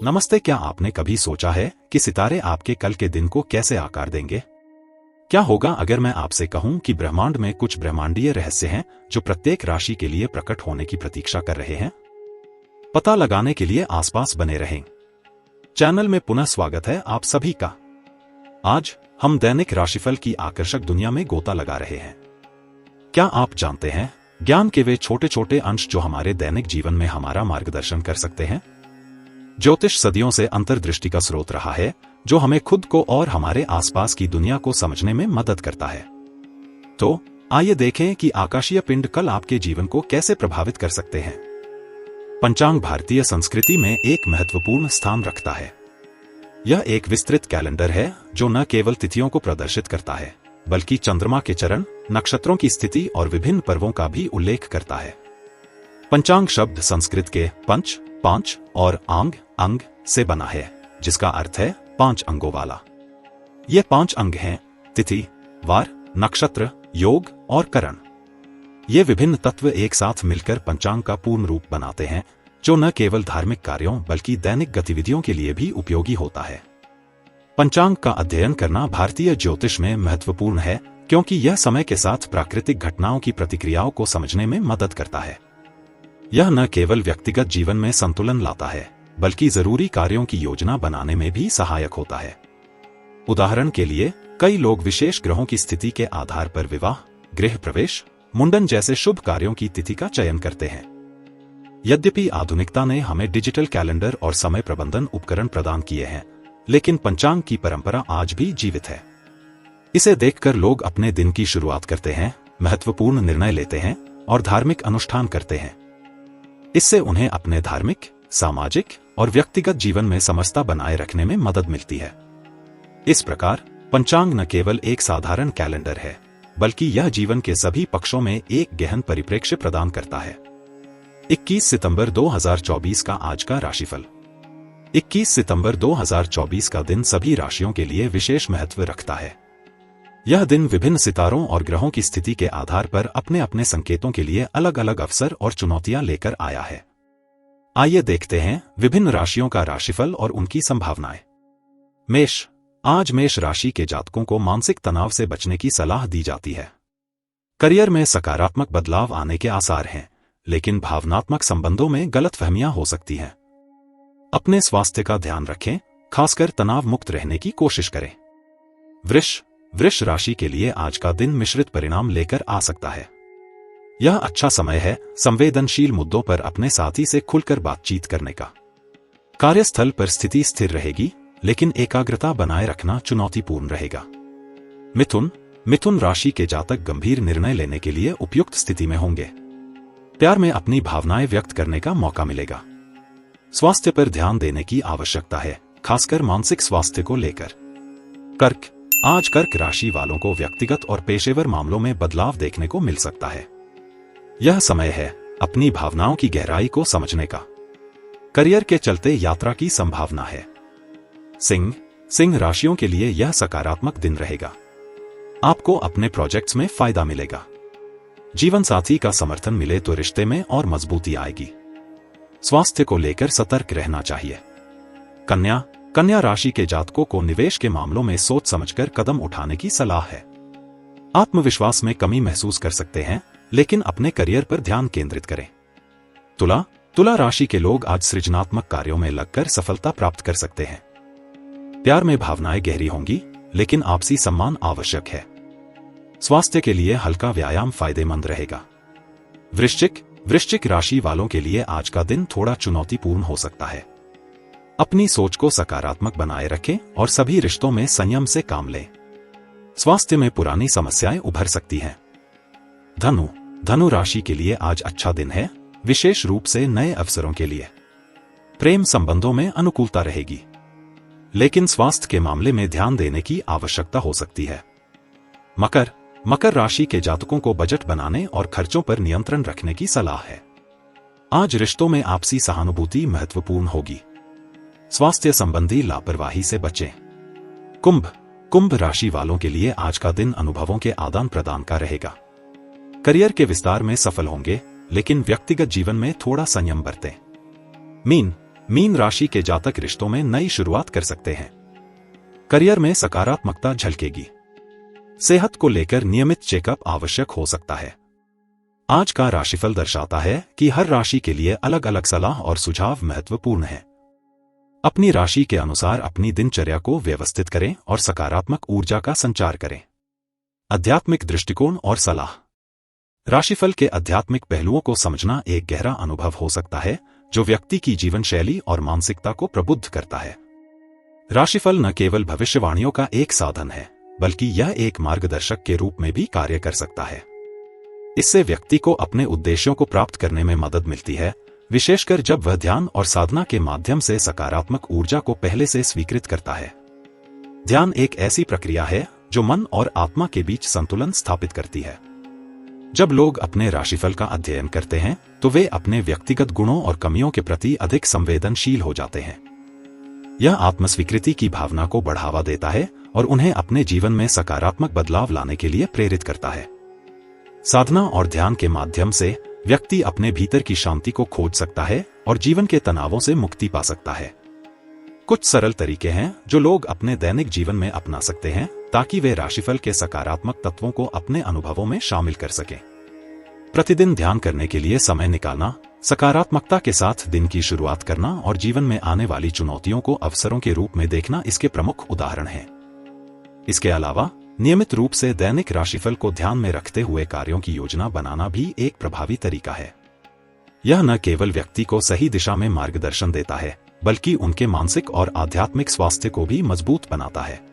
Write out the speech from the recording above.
नमस्ते। क्या आपने कभी सोचा है कि सितारे आपके कल के दिन को कैसे आकार देंगे? क्या होगा अगर मैं आपसे कहूं कि ब्रह्मांड में कुछ ब्रह्मांडीय रहस्य हैं जो प्रत्येक राशि के लिए प्रकट होने की प्रतीक्षा कर रहे हैं? पता लगाने के लिए आसपास बने रहें। चैनल में पुनः स्वागत है आप सभी का। आज हम दैनिक राशिफल की आकर्षक दुनिया में गोता लगा रहे हैं। क्या आप जानते हैं, ज्ञान के वे छोटे छोटे अंश जो हमारे दैनिक जीवन में हमारा मार्गदर्शन कर सकते हैं? ज्योतिष सदियों से अंतर्दृष्टि का स्रोत रहा है जो हमें खुद को और हमारे आसपास की दुनिया को समझने में मदद करता है। तो आइए देखें कि आकाशीय पिंड कल आपके जीवन को कैसे प्रभावित कर सकते हैं। पंचांग भारतीय संस्कृति में एक महत्वपूर्ण स्थान रखता है। यह एक विस्तृत कैलेंडर है जो न केवल तिथियों को प्रदर्शित करता है बल्कि चंद्रमा के चरण, नक्षत्रों की स्थिति और विभिन्न पर्वों का भी उल्लेख करता है। पंचांग शब्द संस्कृत के पंच, पांच और आंग, अंग से बना है, जिसका अर्थ है 5 अंगों वाला। ये 5 अंग हैं तिथि, वार, नक्षत्र, योग और करण। ये विभिन्न तत्व एक साथ मिलकर पंचांग का पूर्ण रूप बनाते हैं जो न केवल धार्मिक कार्यों बल्कि दैनिक गतिविधियों के लिए भी उपयोगी होता है। पंचांग का अध्ययन करना भारतीय ज्योतिष में महत्वपूर्ण है क्योंकि यह समय के साथ प्राकृतिक घटनाओं की प्रतिक्रियाओं को समझने में मदद करता है। यह न केवल व्यक्तिगत जीवन में संतुलन लाता है बल्कि जरूरी कार्यों की योजना बनाने में भी सहायक होता है। उदाहरण के लिए, कई लोग विशेष ग्रहों की स्थिति के आधार पर विवाह, गृह प्रवेश, मुंडन जैसे शुभ कार्यों की तिथि का चयन करते हैं। यद्यपि आधुनिकता ने हमें डिजिटल कैलेंडर और समय प्रबंधन उपकरण प्रदान किए हैं, लेकिन पंचांग की परंपरा आज भी जीवित है। इसे देखकर लोग अपने दिन की शुरुआत करते हैं, महत्वपूर्ण निर्णय लेते हैं और धार्मिक अनुष्ठान करते हैं। इससे उन्हें अपने धार्मिक, सामाजिक और व्यक्तिगत जीवन में समरसता बनाए रखने में मदद मिलती है। इस प्रकार पंचांग न केवल एक साधारण कैलेंडर है बल्कि यह जीवन के सभी पक्षों में एक गहन परिप्रेक्ष्य प्रदान करता है। 21 सितंबर 2024 का आज का राशिफल। 21 सितंबर 2024 का दिन सभी राशियों के लिए विशेष महत्व रखता है। यह दिन विभिन्न सितारों और ग्रहों की स्थिति के आधार पर अपने अपने संकेतों के लिए अलग अलग अवसर और चुनौतियां लेकर आया है। आइए देखते हैं विभिन्न राशियों का राशिफल और उनकी संभावनाएं। मेष। आज मेष राशि के जातकों को मानसिक तनाव से बचने की सलाह दी जाती है। करियर में सकारात्मक बदलाव आने के आसार हैं, लेकिन भावनात्मक संबंधों में गलतफहमियां हो सकती हैं। अपने स्वास्थ्य का ध्यान रखें, खासकर तनाव मुक्त रहने की कोशिश करें। वृष राशि के लिए आज का दिन मिश्रित परिणाम लेकर आ सकता है। यह अच्छा समय है संवेदनशील मुद्दों पर अपने साथी से खुलकर बातचीत करने का। कार्यस्थल पर स्थिति स्थिर रहेगी, लेकिन एकाग्रता बनाए रखना चुनौतीपूर्ण रहेगा। मिथुन राशि के जातक गंभीर निर्णय लेने के लिए उपयुक्त स्थिति में होंगे। प्यार में अपनी भावनाएं व्यक्त करने का मौका मिलेगा। स्वास्थ्य पर ध्यान देने की आवश्यकता है, खासकर मानसिक स्वास्थ्य को लेकर। कर्क। आज कर्क राशि वालों को व्यक्तिगत और पेशेवर मामलों में बदलाव देखने को मिल सकता है। यह समय है अपनी भावनाओं की गहराई को समझने का। करियर के चलते यात्रा की संभावना है। सिंह राशियों के लिए यह सकारात्मक दिन रहेगा। आपको अपने प्रोजेक्ट्स में फायदा मिलेगा। जीवन साथी का समर्थन मिले तो रिश्ते में और मजबूती आएगी। स्वास्थ्य को लेकर सतर्क रहना चाहिए। कन्या राशि के जातकों को निवेश के मामलों में सोच समझकर कदम उठाने की सलाह है। आत्मविश्वास में कमी महसूस कर सकते हैं, लेकिन अपने करियर पर ध्यान केंद्रित करें। तुला राशि के लोग आज सृजनात्मक कार्यों में लगकर सफलता प्राप्त कर सकते हैं। प्यार में भावनाएं गहरी होंगी, लेकिन आपसी सम्मान आवश्यक है। स्वास्थ्य के लिए हल्का व्यायाम फायदेमंद रहेगा। वृश्चिक राशि वालों के लिए आज का दिन थोड़ा चुनौतीपूर्ण हो सकता है। अपनी सोच को सकारात्मक बनाए रखें और सभी रिश्तों में संयम से काम लें। स्वास्थ्य में पुरानी समस्याएं उभर सकती हैं। धनु राशि के लिए आज अच्छा दिन है, विशेष रूप से नए अवसरों के लिए। प्रेम संबंधों में अनुकूलता रहेगी, लेकिन स्वास्थ्य के मामले में ध्यान देने की आवश्यकता हो सकती है। मकर राशि के जातकों को बजट बनाने और खर्चों पर नियंत्रण रखने की सलाह है। आज रिश्तों में आपसी सहानुभूति महत्वपूर्ण होगी। स्वास्थ्य संबंधी लापरवाही से बचें। कुंभ राशि वालों के लिए आज का दिन अनुभवों के आदान प्रदान का रहेगा। करियर के विस्तार में सफल होंगे, लेकिन व्यक्तिगत जीवन में थोड़ा संयम बरतें। मीन राशि के जातक रिश्तों में नई शुरुआत कर सकते हैं। करियर में सकारात्मकता झलकेगी। सेहत को लेकर नियमित चेकअप आवश्यक हो सकता है। आज का राशिफल दर्शाता है कि हर राशि के लिए अलग अलग सलाह और सुझाव महत्वपूर्ण है। अपनी राशि के अनुसार अपनी दिनचर्या को व्यवस्थित करें और सकारात्मक ऊर्जा का संचार करें। आध्यात्मिक दृष्टिकोण और सलाह। राशिफल के आध्यात्मिक पहलुओं को समझना एक गहरा अनुभव हो सकता है जो व्यक्ति की जीवन शैली और मानसिकता को प्रबुद्ध करता है। राशिफल न केवल भविष्यवाणियों का एक साधन है, बल्कि यह एक मार्गदर्शक के रूप में भी कार्य कर सकता है। इससे व्यक्ति को अपने उद्देश्यों को प्राप्त करने में मदद मिलती है, विशेषकर जब वह ध्यान और साधना के माध्यम से सकारात्मक ऊर्जा को पहले से स्वीकृत करता है। ध्यान एक ऐसी प्रक्रिया है जो मन और आत्मा के बीच संतुलन स्थापित करती है। जब लोग अपने राशिफल का अध्ययन करते हैं तो वे अपने व्यक्तिगत गुणों और कमियों के प्रति अधिक संवेदनशील हो जाते हैं। यह आत्मस्वीकृति की भावना को बढ़ावा देता है और उन्हें अपने जीवन में सकारात्मक बदलाव लाने के लिए प्रेरित करता है। साधना और ध्यान के माध्यम से व्यक्ति अपने भीतर की शांति को खोज सकता है और जीवन के तनावों से मुक्ति पा सकता है। कुछ सरल तरीके हैं जो लोग अपने दैनिक जीवन में अपना सकते हैं ताकि वे राशिफल के सकारात्मक तत्वों को अपने अनुभवों में शामिल कर सकें। प्रतिदिन ध्यान करने के लिए समय निकालना, सकारात्मकता के साथ दिन की शुरुआत करना और जीवन में आने वाली चुनौतियों को अवसरों के रूप में देखना इसके प्रमुख उदाहरण हैं। इसके अलावा नियमित रूप से दैनिक राशिफल को ध्यान में रखते हुए कार्यों की योजना बनाना भी एक प्रभावी तरीका है। यह न केवल व्यक्ति को सही दिशा में मार्गदर्शन देता है, बल्कि उनके मानसिक और आध्यात्मिक स्वास्थ्य को भी मजबूत बनाता है।